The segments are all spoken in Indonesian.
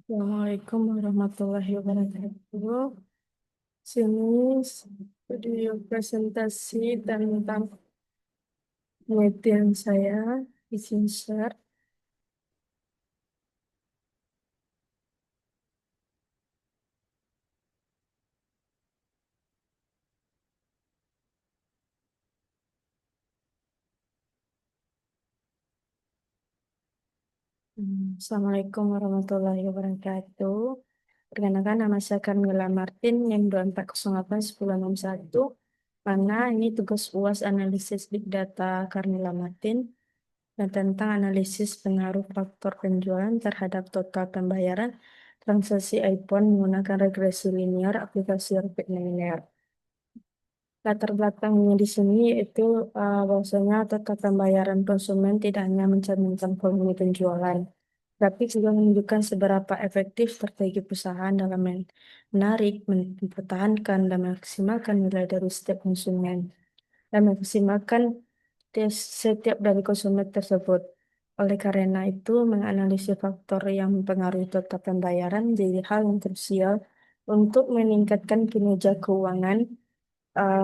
Assalamualaikum warahmatullahi wabarakatuh. Sini video presentasi tentang penelitian saya, izin share. Assalamualaikum warahmatullahi wabarakatuh. Perkenalkan nama saya Carmila Martin, NIM 24081061. Mana ini tugas UAS analisis Big Data Carmila Martin dan tentang analisis pengaruh faktor penjualan terhadap total pembayaran transaksi iPhone menggunakan regresi linear aplikasi Rapid Linear. Latar belakangnya di sini itu bahwasanya total pembayaran konsumen tidak hanya mencerminkan volume penjualan, tapi juga menunjukkan seberapa efektif strategi perusahaan dalam menarik, mempertahankan, dan memaksimalkan nilai dari setiap konsumen dan memaksimalkan setiap dari konsumen tersebut. Oleh karena itu, menganalisis faktor yang mempengaruhi total pembayaran menjadi hal yang krusial untuk meningkatkan kinerja keuangan,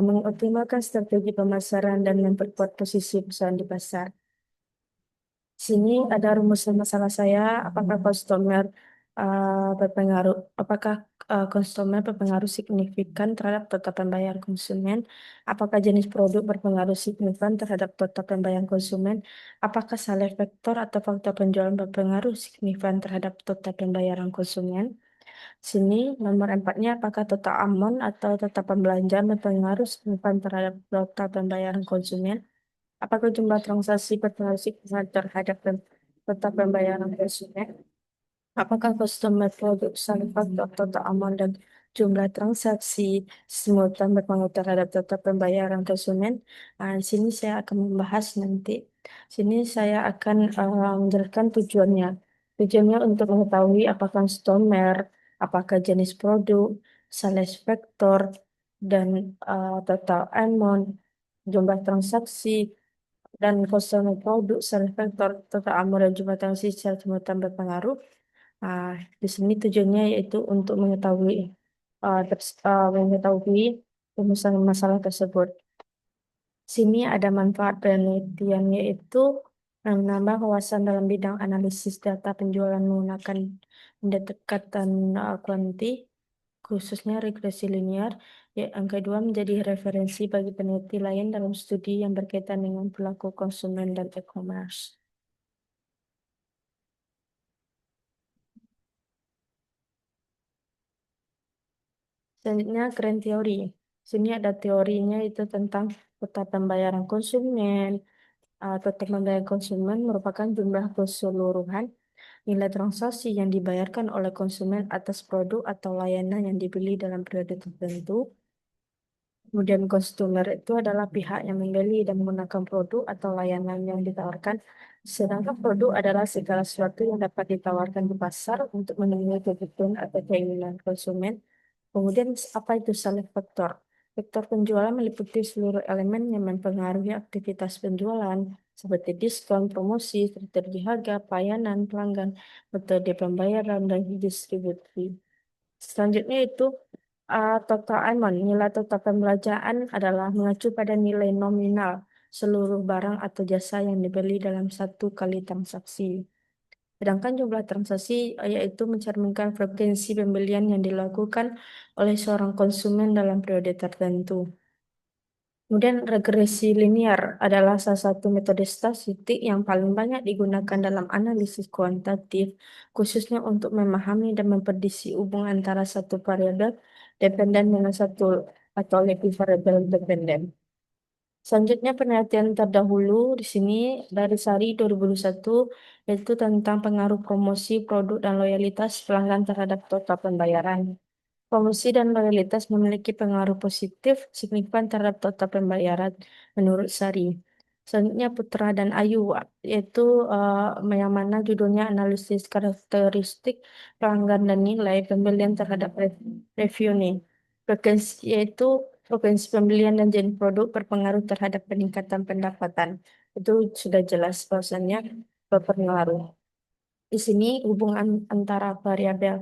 mengoptimalkan strategi pemasaran, dan memperkuat posisi perusahaan di pasar. Sini ada rumusan masalah saya, berpengaruh, apakah konsumen berpengaruh signifikan terhadap total pembayaran konsumen? Apakah jenis produk berpengaruh signifikan terhadap total pembayaran konsumen? Apakah salah faktor atau faktor penjualan berpengaruh signifikan terhadap total pembayaran konsumen? Sini nomor empatnya, apakah total amount atau total pembelanjaan berpengaruh signifikan terhadap total pembayaran konsumen? Apakah jumlah transaksi berpengaruh signifikan terhadap total pembayaran konsumen? Apakah customer produk saldo faktor total amount dan jumlah transaksi simultan berpengaruh terhadap total pembayaran konsumen? Di sini saya akan membahas nanti. Sini saya akan menjelaskan tujuannya. Tujuannya untuk mengetahui apakah customer, apakah jenis produk, sales factor, dan total amount, jumlah transaksi, dan customer produk, sales factor, total amount, dan jumlah transaksi secara simultan berpengaruh. Ah, di sini tujuannya yaitu untuk mengetahui rumusan masalah tersebut. Sini ada manfaat penelitian yaitu menambah wawasan dalam bidang analisis data penjualan menggunakan pendekatan kuanti, khususnya regresi linear. Yang kedua, menjadi referensi bagi peneliti lain dalam studi yang berkaitan dengan perilaku konsumen dan e-commerce. Selanjutnya, grand teori. Sini ada teorinya itu tentang total pembayaran konsumen. Total pembayaran konsumen merupakan jumlah keseluruhan nilai transaksi yang dibayarkan oleh konsumen atas produk atau layanan yang dibeli dalam periode tertentu. Kemudian konsumer itu adalah pihak yang membeli dan menggunakan produk atau layanan yang ditawarkan. Sedangkan produk adalah segala sesuatu yang dapat ditawarkan di pasar untuk memenuhi kebutuhan atau keinginan konsumen. Kemudian apa itu salah faktor? Faktor penjualan meliputi seluruh elemen yang mempengaruhi aktivitas penjualan seperti diskon, promosi, strategi harga, pelayanan pelanggan, metode pembayaran, dan distribusi. Selanjutnya itu total amount. Nilai total pembelanjaan adalah mengacu pada nilai nominal seluruh barang atau jasa yang dibeli dalam satu kali transaksi. Sedangkan jumlah transaksi yaitu mencerminkan frekuensi pembelian yang dilakukan oleh seorang konsumen dalam periode tertentu. Kemudian regresi linear adalah salah satu metode statistik yang paling banyak digunakan dalam analisis kuantitatif, khususnya untuk memahami dan memprediksi hubungan antara satu variabel dependen dengan satu atau lebih variabel dependen. Selanjutnya penelitian terdahulu di sini dari Sari 2021 yaitu tentang pengaruh promosi produk dan loyalitas pelanggan terhadap total pembayaran. Promosi dan loyalitas memiliki pengaruh positif signifikan terhadap total pembayaran menurut Sari. Selanjutnya Putra dan Ayu yaitu yang mana judulnya analisis karakteristik pelanggan dan nilai pembelian terhadap review nih. Yaitu frekuensi pembelian dan jenis produk berpengaruh terhadap peningkatan pendapatan. Itu sudah jelas bahwasannya berpengaruh. Di sini hubungan antara variabel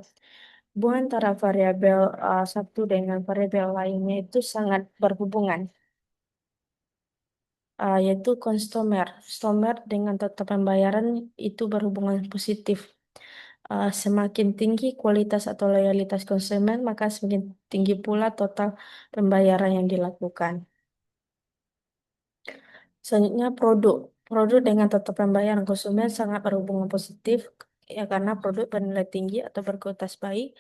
satu dengan variabel lainnya itu sangat berhubungan, yaitu konstomer. Stomer dengan total pembayaran itu berhubungan positif. Semakin tinggi kualitas atau loyalitas konsumen, maka semakin tinggi pula total pembayaran yang dilakukan. Selanjutnya produk. Produk dengan total pembayaran konsumen sangat berhubungan positif ya karena produk bernilai tinggi atau berkualitas baik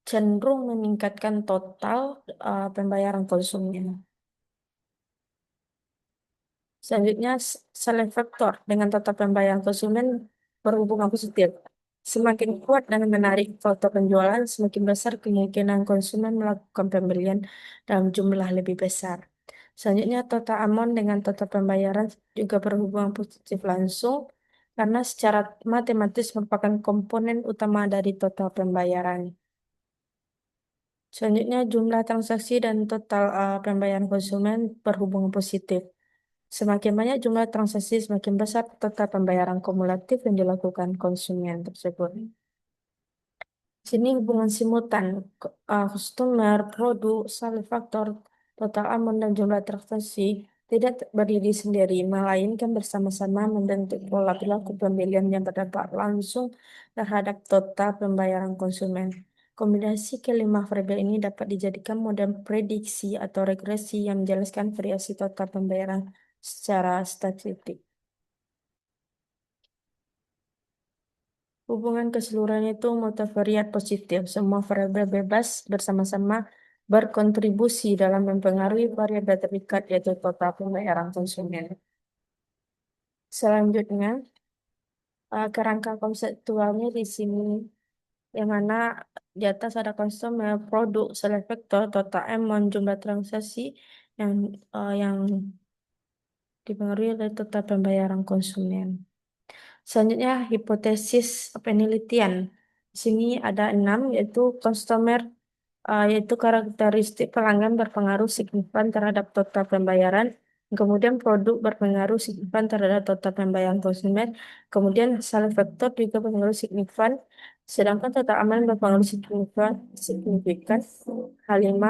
cenderung meningkatkan total pembayaran konsumen. Selanjutnya, select factor dengan total pembayaran konsumen berhubungan positif. Semakin kuat dan menarik faktor penjualan, semakin besar kemungkinan konsumen melakukan pembelian dalam jumlah lebih besar. Selanjutnya, total amount dengan total pembayaran juga berhubungan positif langsung karena secara matematis merupakan komponen utama dari total pembayaran. Selanjutnya, jumlah transaksi dan total pembayaran konsumen berhubungan positif. Semakin banyak jumlah transaksi, semakin besar total pembayaran kumulatif yang dilakukan konsumen tersebut. Sini hubungan simultan, customer, produk, saldo faktor, total amount, dan jumlah transaksi tidak berdiri sendiri, melainkan bersama-sama membentuk pola perilaku pembelian yang berdampak langsung terhadap total pembayaran konsumen. Kombinasi kelima variabel ini dapat dijadikan model prediksi atau regresi yang menjelaskan variasi total pembayaran secara statistik. Hubungan keseluruhan itu multivariat positif. Semua variabel bebas bersama-sama berkontribusi dalam mempengaruhi variabel terdekat yaitu total pembayaran konsumen. Selanjutnya, kerangka konseptualnya di sini, yang mana di atas ada konsumen, produk, select vector, total amount, jumlah transaksi yang dipengaruhi oleh total pembayaran konsumen. Selanjutnya, hipotesis penelitian. Di sini ada 6, yaitu customer, yaitu karakteristik pelanggan berpengaruh signifikan terhadap total pembayaran. Kemudian produk berpengaruh signifikan terhadap total pembayaran konsumen. Kemudian salah faktor juga berpengaruh signifikan. Sedangkan total aman berpengaruh signifikan. H5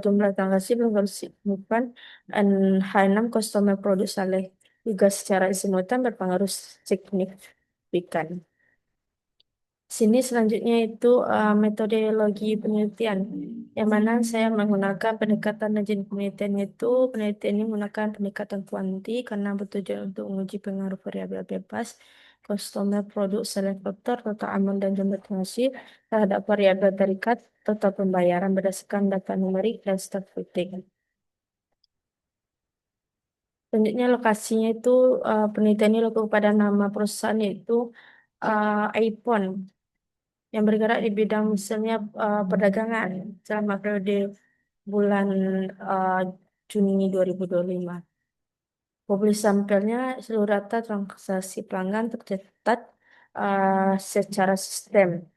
jumlah transaksi berpengaruh signifikan. Dan H6 customer produk saleh juga secara simultan berpengaruh signifikan. Sini selanjutnya itu metodologi penelitian, yang mana saya menggunakan pendekatan dan jenis penelitian itu penelitian ini menggunakan pendekatan kuanti karena bertujuan untuk menguji pengaruh variabel bebas, customer produk select factor, total aman dan jumlah transaksi terhadap variabel terikat, total pembayaran berdasarkan data numerik dan statistik. Selanjutnya lokasinya itu penelitian ini dilakukan pada nama perusahaan yaitu iPhone yang bergerak di bidang misalnya perdagangan selama periode bulan uh, Juni 2025. Publish sampelnya seluruh data transaksi pelanggan tercatat secara sistem.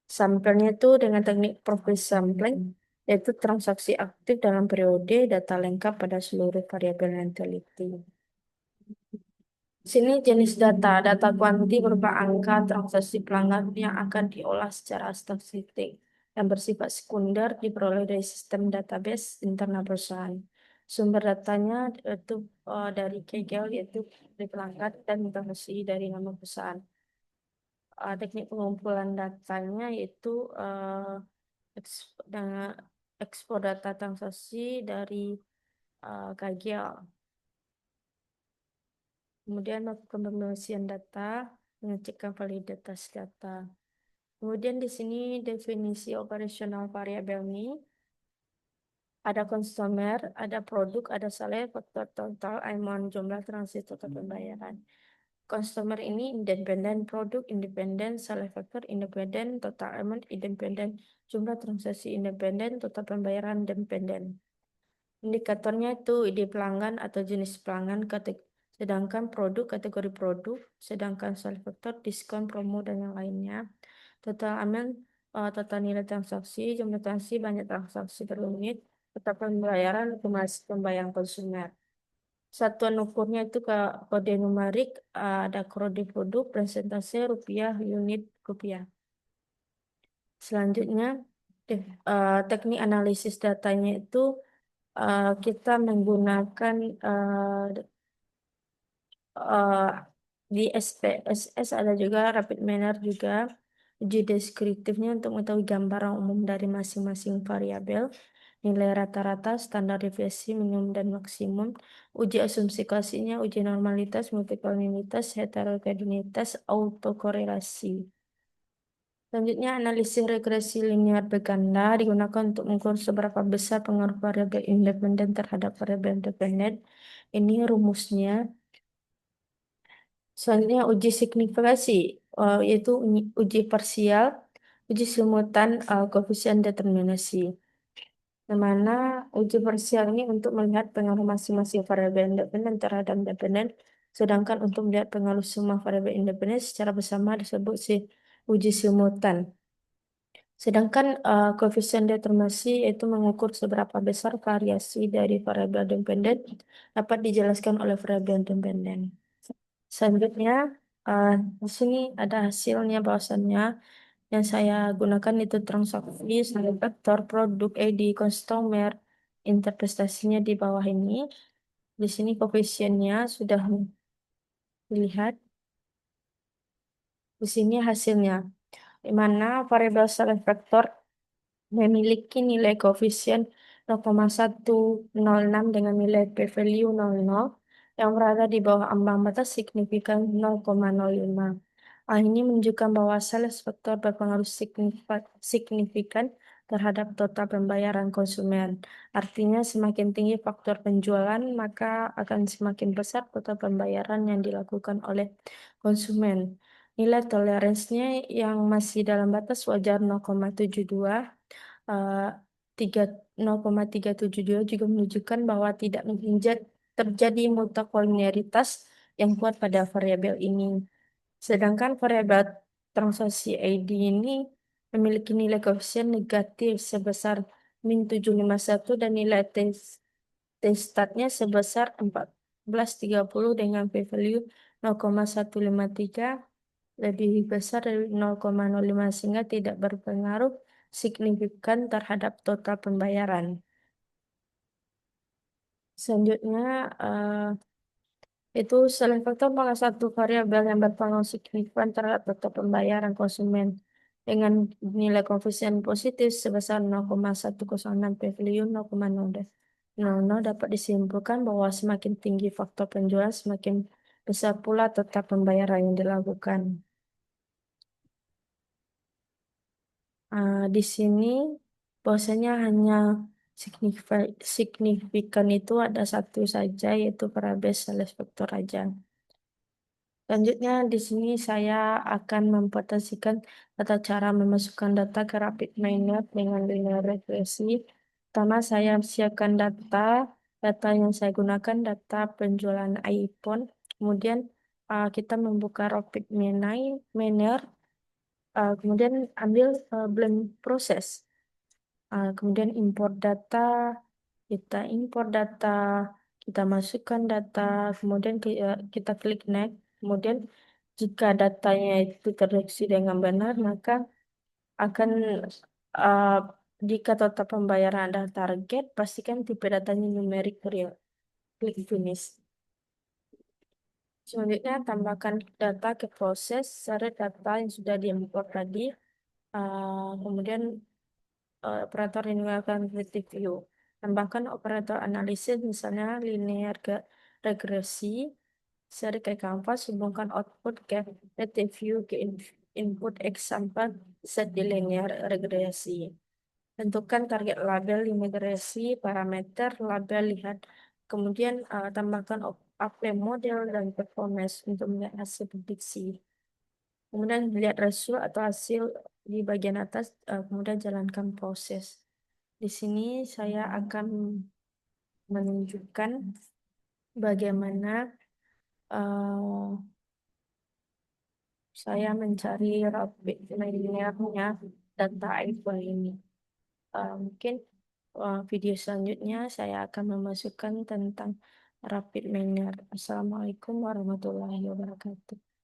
Sampelnya itu dengan teknik profil sampling, yaitu transaksi aktif dalam periode data lengkap pada seluruh variabel yang teliti. Sini jenis data. Data kuanti berupa angka transaksi pelanggan yang akan diolah secara statistik yang bersifat sekunder diperoleh dari sistem database internal perusahaan. Sumber datanya itu dari Kaggle yaitu dari pelanggan dan transaksi dari nama perusahaan. Teknik pengumpulan datanya yaitu dengan ekspor data transaksi dari Kaggle. Kemudian melakukan pembersihan data, mengecekkan validitas data. Kemudian di sini definisi operasional variabel ini ada consumer, ada produk, ada salary, faktor total, amount, jumlah transaksi, total pembayaran. Customer ini independen, produk independen, salary factor independen, total amount independen, jumlah transaksi independen, total pembayaran independen. Indikatornya itu ID pelanggan atau jenis pelanggan, sedangkan produk kategori produk, sedangkan sales factor, diskon, promo, dan yang lainnya. Total amount, total nilai transaksi, jumlah transaksi, banyak transaksi per unit, total pembayaran, akumulasi pembayaran konsumer. Satuan ukurnya itu ke kode numerik, ada kode produk, presentasi rupiah, unit rupiah. Selanjutnya, teknik analisis datanya itu kita menggunakan eh, di SPSS ada juga rapid manner juga uji deskriptifnya untuk mengetahui gambaran umum dari masing-masing variabel, nilai rata-rata, standar deviasi minimum dan maksimum, uji asumsi klasinya, uji normalitas, multikolinitas, heterogeneitas, autokorelasi. Selanjutnya, analisis regresi linear berganda digunakan untuk mengukur seberapa besar pengaruh variabel independen terhadap variabel independen. Ini rumusnya. Selanjutnya, uji signifikasi, yaitu uji parsial, uji simultan, koefisien determinasi. Di mana uji parsial ini untuk melihat pengaruh masing-masing variabel independen terhadap independen, sedangkan untuk melihat pengaruh semua variabel independen secara bersama disebut uji simultan. Sedangkan koefisien determinasi itu mengukur seberapa besar variasi dari variabel dependen dapat dijelaskan oleh variabel dependen. Selanjutnya, eh, di sini ada hasilnya bahwasannya yang saya gunakan itu transaksi, standar vektor, produk, ED, customer, interpretasinya di bawah ini. Di sini koefisiennya sudah dilihat. Di sini hasilnya, di mana variabel select vektor memiliki nilai koefisien 0,106 dengan nilai p-value 00 yang berada di bawah ambang batas signifikan 0,05. Hal ini menunjukkan bahwa sales vektor berpengaruh signifikan terhadap total pembayaran konsumen. Artinya semakin tinggi faktor penjualan, maka akan semakin besar total pembayaran yang dilakukan oleh konsumen. Nilai toleransinya yang masih dalam batas wajar 0,72 eh, 0,372 juga menunjukkan bahwa tidak terjadi multikoliniaritas yang kuat pada variabel ini. Sedangkan variabel transaksi ID ini memiliki nilai koefisien negatif sebesar min 751 dan nilai T-statnya sebesar 1430 dengan p-value 0,153 lebih besar dari 0,05 sehingga tidak berpengaruh signifikan terhadap total pembayaran. Selanjutnya, itu selain faktor salah satu variabel yang berpengaruh signifikan terhadap total pembayaran konsumen dengan nilai koefisien positif sebesar 0,106 p-value 0,00 dapat disimpulkan bahwa semakin tinggi faktor penjualan semakin besar pula total pembayaran yang dilakukan. Di sini bahwasanya hanya signifikan itu ada satu saja yaitu variabel sales vektor aja. Selanjutnya di sini saya akan mempresentasikan tata cara memasukkan data ke Rapid Miner dengan linear regresi. Pertama saya siapkan data yang saya gunakan data penjualan iPhone. Kemudian kita membuka Rapid Miner, kemudian ambil blend proses. Kemudian kita import data, kita masukkan data, kemudian kita klik next. Kemudian jika datanya itu terdeteksi dengan benar, maka akan uh, jika total pembayaran adalah target, pastikan tipe datanya numerik real. Klik finish. Selanjutnya tambahkan data ke proses, seret data yang sudah diimport tadi. Kemudian operator yang menggunakan predictive view. Tambahkan operator analisis misalnya linear regresi, seri ke kanvas, hubungkan output ke predictive view ke input example set di linear regresi. Tentukan target label linear regresi, parameter label lihat. Kemudian tambahkan apply model dan performance untuk melihat hasil prediksi. Kemudian lihat rasio atau hasil di bagian atas, kemudian jalankan proses. Di sini saya akan menunjukkan bagaimana eh, saya mencari linearnya data iPhone ini. Mungkin video selanjutnya saya akan memasukkan tentang rapid manner. Assalamualaikum warahmatullahi wabarakatuh.